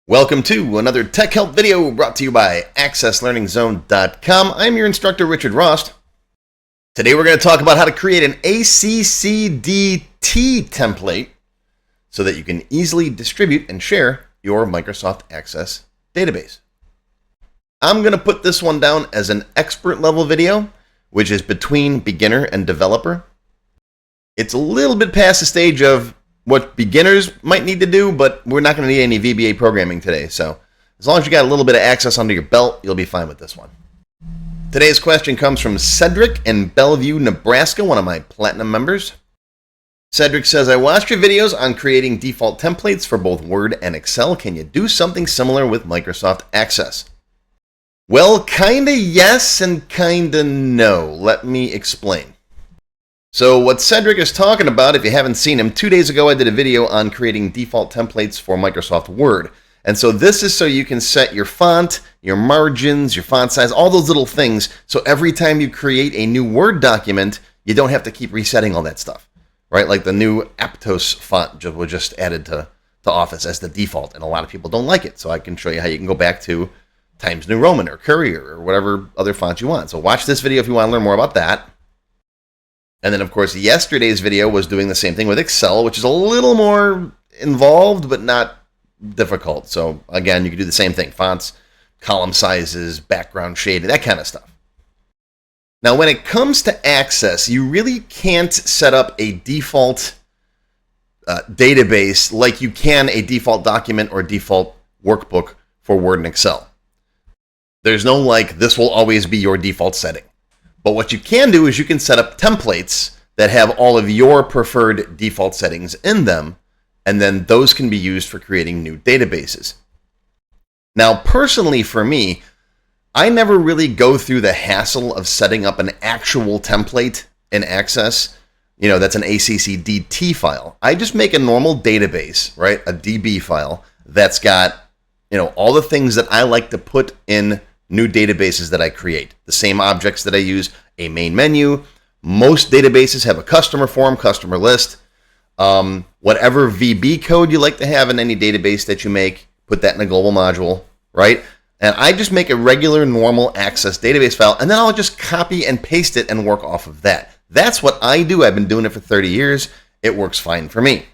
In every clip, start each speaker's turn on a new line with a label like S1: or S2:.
S1: Welcome to another Tech Help video brought to you by AccessLearningZone.com. I'm your instructor, Richard Rost. Today we're going to talk about how to create an ACCDT template so that you can easily distribute and share your Microsoft Access database. I'm going to put this one down as an expert level video, which is between beginner and developer. It's a little bit past the stage of what beginners might need to do, but we're not going to need any VBA programming today. So as long as you got a little bit of access under your belt, you'll be fine with this one. Today's question comes from Cedric in Bellevue, Nebraska, one of my platinum members. Cedric says, I watched your videos on creating default templates for both Word and Excel. Can you do something similar with Microsoft Access? Well, kinda yes and kinda no. Let me explain. So what Cedric is talking about, if you haven't seen him, 2 days ago I did a video on creating default templates for Microsoft Word. And so this is so you can set your font, your margins, your font size, all those little things. So every time you create a new Word document, you don't have to keep resetting all that stuff, right? Like the new Aptos font was just added to Office as the default, and a lot of people don't like it. So I can show you how you can go back to Times New Roman or Courier or whatever other font you want. So watch this video if you want to learn more about that. And then, of course, yesterday's video was doing the same thing with Excel, which is a little more involved, but not difficult. So, again, you can do the same thing. Fonts, column sizes, background shading, that kind of stuff. Now, when it comes to Access, you really can't set up a default database like you can a default document or default workbook for Word and Excel. There's no, like, this will always be your default setting. But what you can do is you can set up templates that have all of your preferred default settings in them, and then those can be used for creating new databases. Now, personally for me, I never really go through the hassle of setting up an actual template in Access. You know, that's an ACCDT file. I just make a normal database, right? A DB file that's got, you know, all the things that I like to put in new databases that I create. The same objects that I use, a main menu. Most databases have a customer form, customer list. Whatever VB code you like to have in any database that you make, put that in a global module, right? And I just make a regular, normal Access database file, and then I'll just copy and paste it and work off of that. That's what I do. I've been doing it for 30 years. It works fine for me.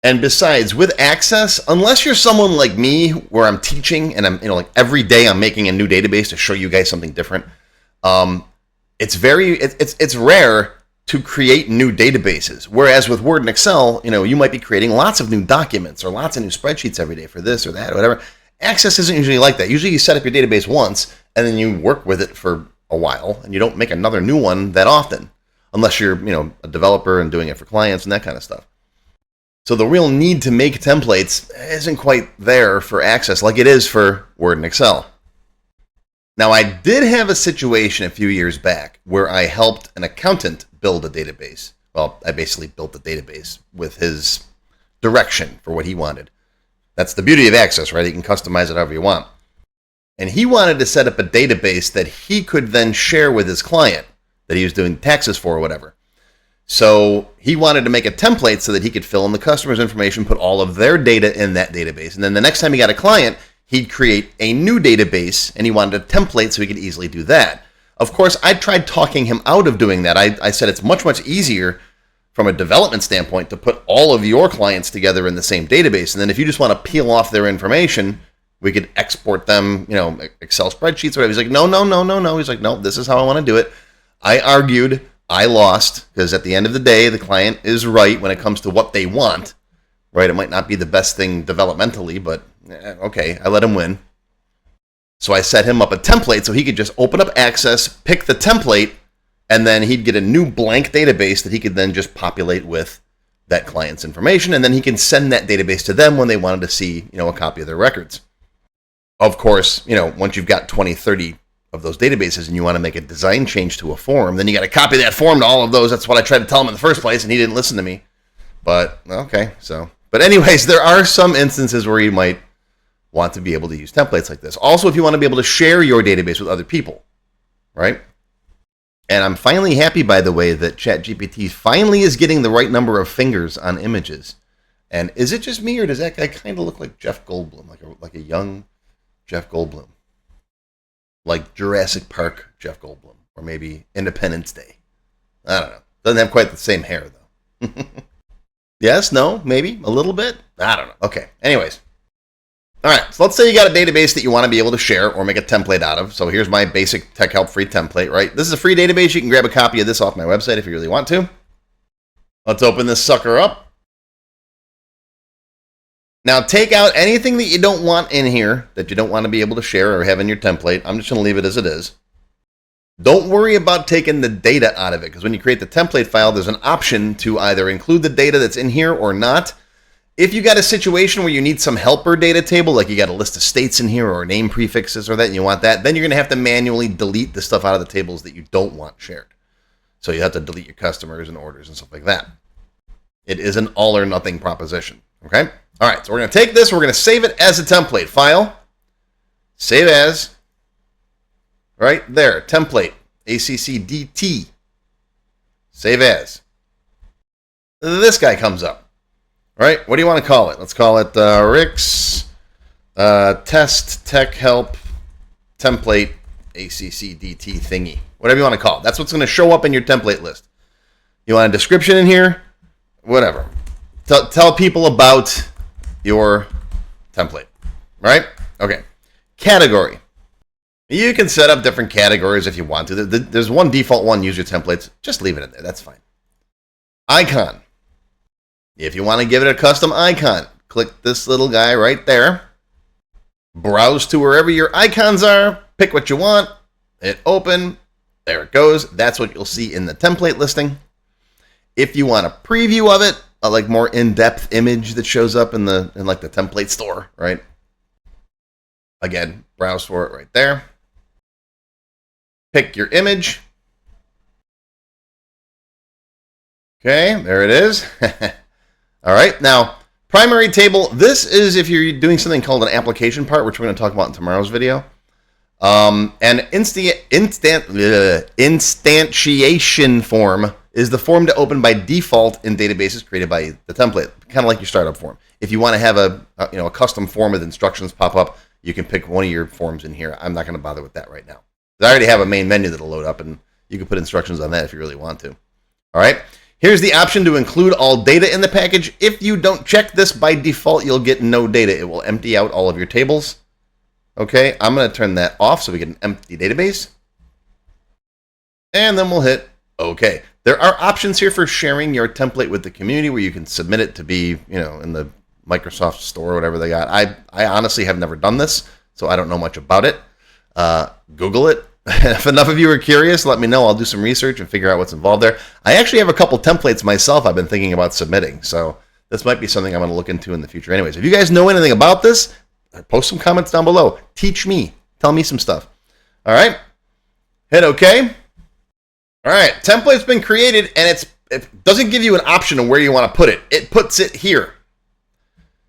S1: And besides, with Access, unless you're someone like me where I'm teaching and I'm, like every day I'm making a new database to show you guys something different, it's rare to create new databases. Whereas with Word and Excel, you might be creating lots of new documents or lots of new spreadsheets every day for this or that or whatever. Access isn't usually like that. Usually you set up your database once and then you work with it for a while and you don't make another new one that often, unless you're, a developer and doing it for clients and that kind of stuff. So the real need to make templates isn't quite there for Access like it is for Word and Excel. Now, I did have a situation a few years back where I helped an accountant build a database. Well, I basically built the database with his direction for what he wanted. That's the beauty of Access, right? You can customize it however you want. And he wanted to set up a database that he could then share with his client that he was doing taxes for or whatever. So he wanted to make a template so that he could fill in the customer's information, put all of their data in that database. And then the next time he got a client, he'd create a new database, and he wanted a template so he could easily do that. Of course, I tried talking him out of doing that. I said it's much, much easier from a development standpoint to put all of your clients together in the same database. And then if you just want to peel off their information, we could export them, Excel spreadsheets or whatever. He's like, no. He's like, no, this is how I want to do it. I argued. I lost, because at the end of the day, the client is right when it comes to what they want, right? It might not be the best thing developmentally, but okay, I let him win. So I set him up a template so he could just open up Access, pick the template, and then he'd get a new blank database that he could then just populate with that client's information, and then he can send that database to them when they wanted to see, a copy of their records. Of course, once you've got 20, 30 of those databases and you want to make a design change to a form, then you got to copy that form to all of those. That's what I tried to tell him in the first place, and he didn't listen to me. But okay, but anyways, there are some instances where you might want to be able to use templates like this. Also, if you want to be able to share your database with other people, right? And I'm finally happy, by the way, that ChatGPT finally is getting the right number of fingers on images. And is it just me, or does that guy kind of look like Jeff Goldblum, like a young Jeff Goldblum, like Jurassic Park Jeff Goldblum, or maybe Independence Day? I don't know. Doesn't have quite the same hair though. Yes, no, maybe a little bit. I don't know. Okay. Anyways. All right, so let's say you got a database that you want to be able to share or make a template out of. So here's my basic TechHelp free template, right? This is a free database. You can grab a copy of this off my website if you really want to. Let's open this sucker up. Now take out anything that you don't want in here, that you don't want to be able to share or have in your template. I'm just going to leave it as it is. Don't worry about taking the data out of it, because when you create the template file, there's an option to either include the data that's in here or not. If you got a situation where you need some helper data table, like you got a list of states in here or name prefixes or that, and you want that, then you're going to have to manually delete the stuff out of the tables that you don't want shared. So you have to delete your customers and orders and stuff like that. It is an all or nothing proposition. Okay? All right, so we're going to take this, we're going to save it as a template file. Save as. Right there, template, ACCDT. Save as. This guy comes up. Right? What do you want to call it? Let's call it Rick's Test Tech Help Template ACCDT thingy. Whatever you want to call it. That's what's going to show up in your template list. You want a description in here? Whatever. Tell people about your template. Right? Okay. Category. You can set up different categories if you want to. There's one default one, user templates. Just leave it in there. That's fine. Icon. If you want to give it a custom icon, click this little guy right there. Browse to wherever your icons are. Pick what you want. Hit open. There it goes. That's what you'll see in the template listing. If you want a preview of it, a like more in-depth image that shows up in like the template store, right? Again, browse for it right there. Pick your image. Okay, there it is. All right, now, primary table. This is if you're doing something called an application part, which we're going to talk about in tomorrow's video. And instantiation form is the form to open by default in databases created by the template, kind of like your startup form. If you want to have a custom form with instructions pop up, you can pick one of your forms in here. I'm not going to bother with that right now. I already have a main menu that'll load up, and you can put instructions on that if you really want to. All right. Here's the option to include all data in the package. If you don't check this by default, you'll get no data. It will empty out all of your tables. Okay, I'm going to turn that off so we get an empty database. And then we'll hit OK. There are options here for sharing your template with the community where you can submit it to be, in the Microsoft store or whatever they got. I honestly have never done this, so I don't know much about it. Google it. If enough of you are curious, let me know. I'll do some research and figure out what's involved there. I actually have a couple templates myself I've been thinking about submitting, so this might be something I'm going to look into in the future. Anyways, if you guys know anything about this, post some comments down below. Teach me. Tell me some stuff. All right. Hit OK. All right. Template's been created, and it doesn't give you an option of where you want to put it. It puts it here.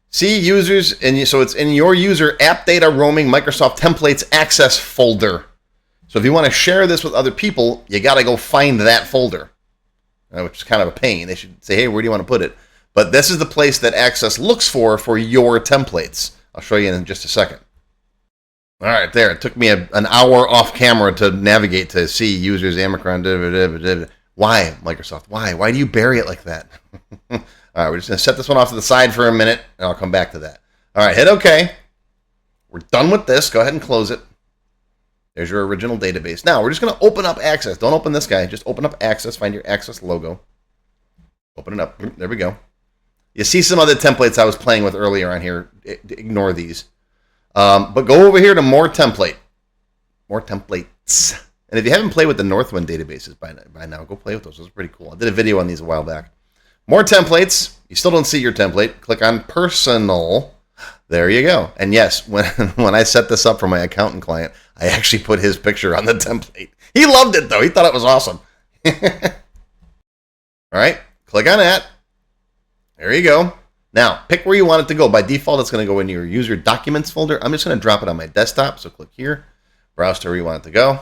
S1: See users, and so it's in your user app data roaming Microsoft templates access folder. So if you want to share this with other people, you got to go find that folder, which is kind of a pain. They should say, hey, where do you want to put it? But this is the place that Access looks for your templates. I'll show you in just a second. All right, there. It took me an hour off camera to navigate to see users, Amicron. Why, Microsoft? Why? Why do you bury it like that? All right, we're just going to set this one off to the side for a minute, and I'll come back to that. All right, hit OK. We're done with this. Go ahead and close it. There's your original database. Now, we're just going to open up Access. Don't open this guy. Just open up Access. Find your Access logo. Open it up. There we go. You see some other templates I was playing with earlier on here. Ignore these. But go over here to More Template. More Templates. And if you haven't played with the Northwind databases by now, go play with those. Those are pretty cool. I did a video on these a while back. More Templates. You still don't see your template. Click on Personal. There you go. And yes, when I set this up for my accountant client, I actually put his picture on the template. He loved it, though. He thought it was awesome. All right. Click on that. There you go. Now, pick where you want it to go. By default, it's going to go in your user documents folder. I'm just going to drop it on my desktop. So click here. Browse to where you want it to go.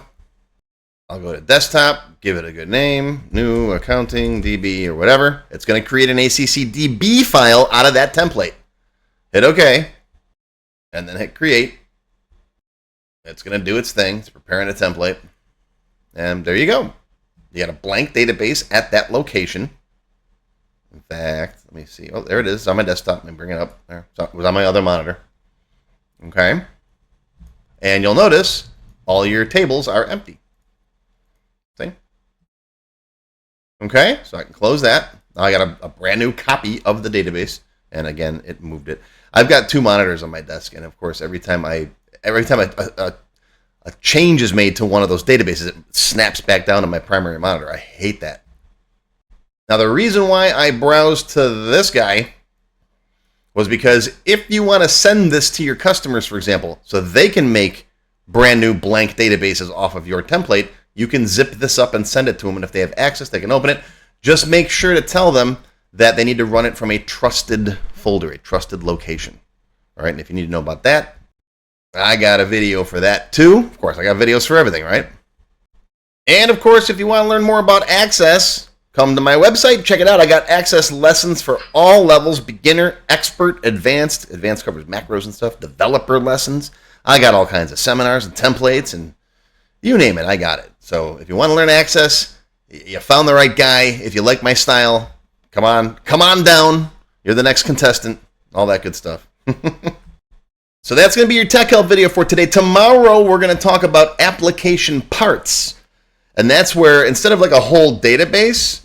S1: I'll go to desktop, give it a good name, new accounting DB or whatever. It's going to create an ACCDB file out of that template. Hit OK, and then hit create. It's going to do its thing. It's preparing a template. And there you go. You got a blank database at that location. In fact, let me see. Oh, there it is. It's on my desktop. Let me bring it up. There. So it was on my other monitor. Okay. And you'll notice all your tables are empty. See? Okay. So I can close that. Now I got a brand new copy of the database. And again, it moved it. I've got 2 monitors on my desk. And of course, every time a change is made to one of those databases, it snaps back down to my primary monitor. I hate that. Now, the reason why I browsed to this guy was because if you want to send this to your customers, for example, so they can make brand new blank databases off of your template, you can zip this up and send it to them. And if they have access, they can open it. Just make sure to tell them that they need to run it from a trusted folder, a trusted location. All right, and if you need to know about that, I got a video for that too. Of course, I got videos for everything, right? And of course, if you want to learn more about Access, come to my website, check it out. I got Access lessons for all levels, beginner, expert, advanced. Advanced covers macros and stuff, developer lessons. I got all kinds of seminars and templates and you name it, I got it. So if you want to learn Access, you found the right guy. If you like my style, come on down. You're the next contestant, all that good stuff. So that's going to be your Tech Help video for today. Tomorrow, we're going to talk about application parts. And that's where, instead of like a whole database,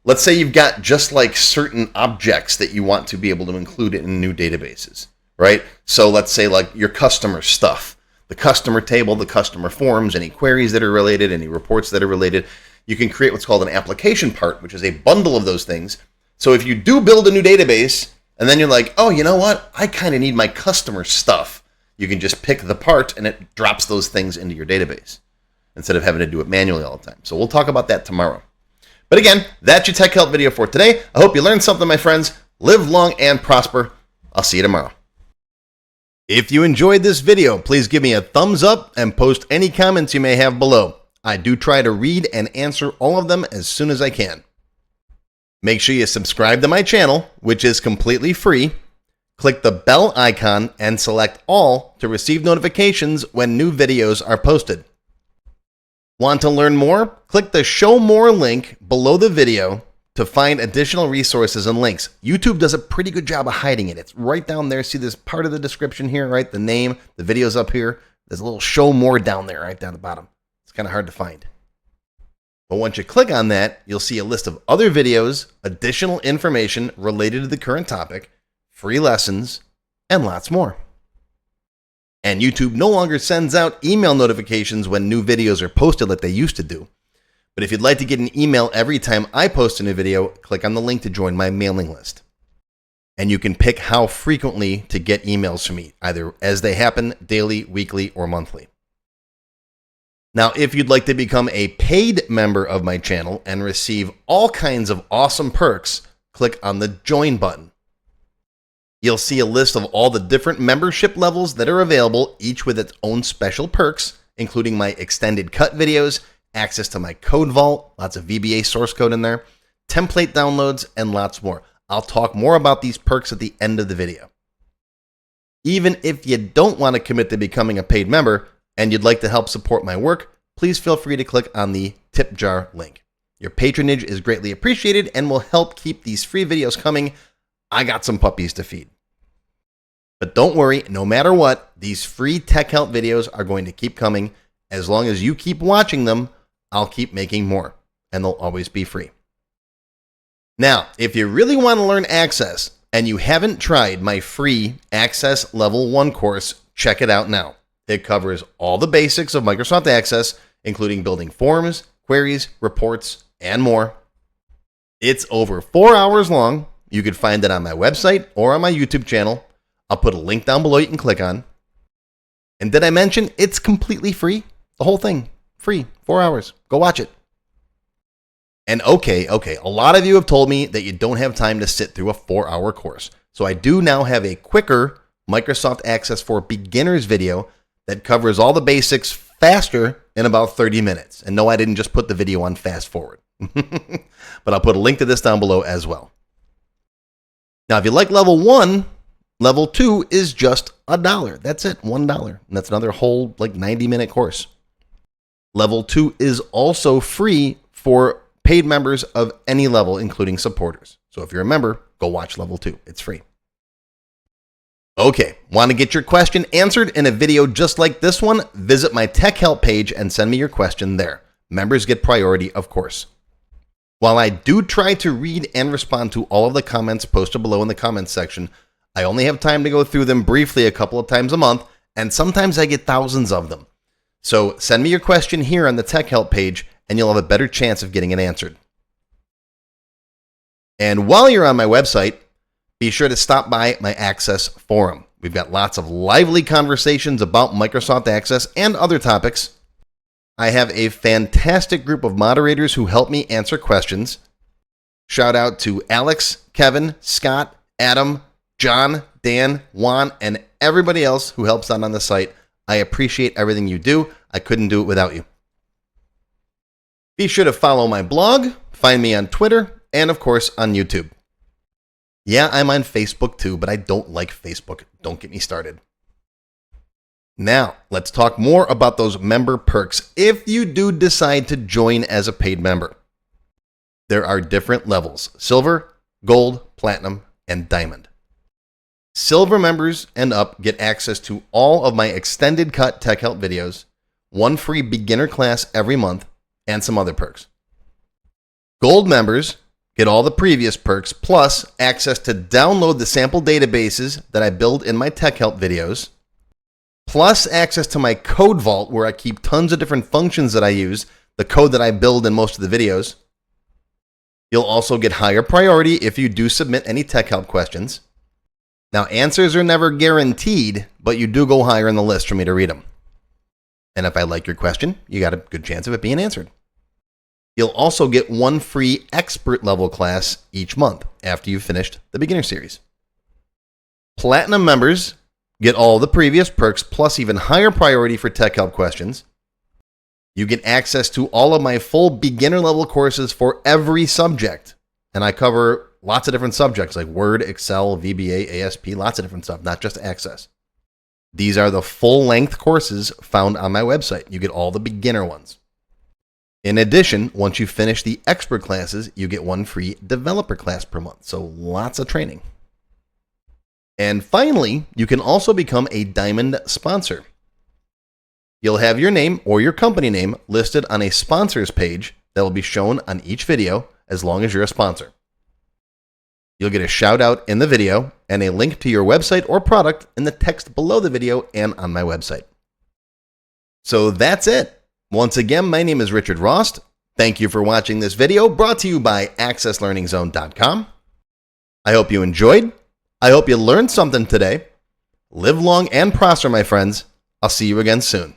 S1: let's say you've got just like certain objects that you want to be able to include in new databases, right? So let's say like your customer stuff, the customer table, the customer forms, any queries that are related, any reports that are related. You can create what's called an application part, which is a bundle of those things. So if you do build a new database, and then you're like, oh, you know what? I kind of need my customer stuff. You can just pick the part and it drops those things into your database instead of having to do it manually all the time. So we'll talk about that tomorrow. But again, that's your Tech Help video for today. I hope you learned something, my friends. Live long and prosper. I'll see you tomorrow. If you enjoyed this video, please give me a thumbs up and post any comments you may have below. I do try to read and answer all of them as soon as I can. Make sure you subscribe to my channel, which is completely free. Click the bell icon and select all to receive notifications when new videos are posted. Want to learn more? Click the Show More link below the video to find additional resources and links. YouTube does a pretty good job of hiding it. It's right down there. See this part of the description here, right? The name, the video's up here. There's a little Show More down there, right down the bottom. It's kind of hard to find. But once you click on that, you'll see a list of other videos, additional information related to the current topic, free lessons, and lots more. And YouTube no longer sends out email notifications when new videos are posted like they used to do. But if you'd like to get an email every time I post a new video, click on the link to join my mailing list. And you can pick how frequently to get emails from me, either as they happen, daily, weekly, or monthly. Now, if you'd like to become a paid member of my channel and receive all kinds of awesome perks, click on the Join button. You'll see a list of all the different membership levels that are available, each with its own special perks, including my extended cut videos, access to my code vault, lots of VBA source code in there, template downloads, and lots more. I'll talk more about these perks at the end of the video. Even if you don't want to commit to becoming a paid member, and you'd like to help support my work, please feel free to click on the tip jar link. Your patronage is greatly appreciated and will help keep these free videos coming. I got some puppies to feed. But don't worry, no matter what, these free Tech Help videos are going to keep coming. As long as you keep watching them, I'll keep making more, and they'll always be free. Now, if you really want to learn Access and you haven't tried my free Access Level 1 course, check it out now. It covers all the basics of Microsoft Access, including building forms, queries, reports, and more. It's over 4 hours long. You can find it on my website or on my YouTube channel. I'll put a link down below you can click on. And did I mention it's completely free? The whole thing, free, 4 hours. Go watch it. And okay, a lot of you have told me that you don't have time to sit through a 4-hour course. So I do now have a quicker Microsoft Access for Beginners video that covers all the basics faster in about 30 minutes. And no, I didn't just put the video on fast forward. But I'll put a link to this down below as well. Now, if you like level 1, level 2 is just $1. That's it, $1. And that's another whole 90-minute course. Level 2 is also free for paid members of any level, including supporters. So if you're a member, go watch level 2. It's free. Okay, want to get your question answered in a video just like this one? Visit my TechHelp page and send me your question there. Members get priority, of course. While I do try to read and respond to all of the comments posted below in the comments section, I only have time to go through them briefly a couple of times a month, and sometimes I get thousands of them. So send me your question here on the TechHelp page, and you'll have a better chance of getting it answered. And while you're on my website, be sure to stop by my Access forum. We've got lots of lively conversations about Microsoft Access and other topics. I have a fantastic group of moderators who help me answer questions. Shout out to Alex, Kevin, Scott, Adam, John, Dan, Juan, and everybody else who helps out on the site. I appreciate everything you do. I couldn't do it without you. Be sure to follow my blog, find me on Twitter, and of course on YouTube. Yeah, I'm on Facebook too, but I don't like Facebook. Don't get me started. Now, let's talk more about those member perks if you do decide to join as a paid member. There are different levels: silver, gold, platinum, and diamond. Silver members and up get access to all of my extended cut TechHelp videos, one free beginner class every month, and some other perks. Gold members get all the previous perks, plus access to download the sample databases that I build in my TechHelp videos, plus access to my code vault where I keep tons of different functions that I use, the code that I build in most of the videos. You'll also get higher priority if you do submit any TechHelp questions. Now, answers are never guaranteed, but you do go higher in the list for me to read them. And if I like your question, you got a good chance of it being answered. You'll also get one free expert level class each month after you've finished the beginner series. Platinum members get all the previous perks plus even higher priority for TechHelp questions. You get access to all of my full beginner level courses for every subject. And I cover lots of different subjects like Word, Excel, VBA, ASP, lots of different stuff, not just Access. These are the full length courses found on my website. You get all the beginner ones. In addition, once you finish the expert classes, you get one free developer class per month. So lots of training. And finally, you can also become a Diamond sponsor. You'll have your name or your company name listed on a sponsors page that will be shown on each video as long as you're a sponsor. You'll get a shout out in the video and a link to your website or product in the text below the video and on my website. So that's it. Once again, my name is Richard Rost. Thank you for watching this video brought to you by AccessLearningZone.com. I hope you enjoyed. I hope you learned something today. Live long and prosper, my friends. I'll see you again soon.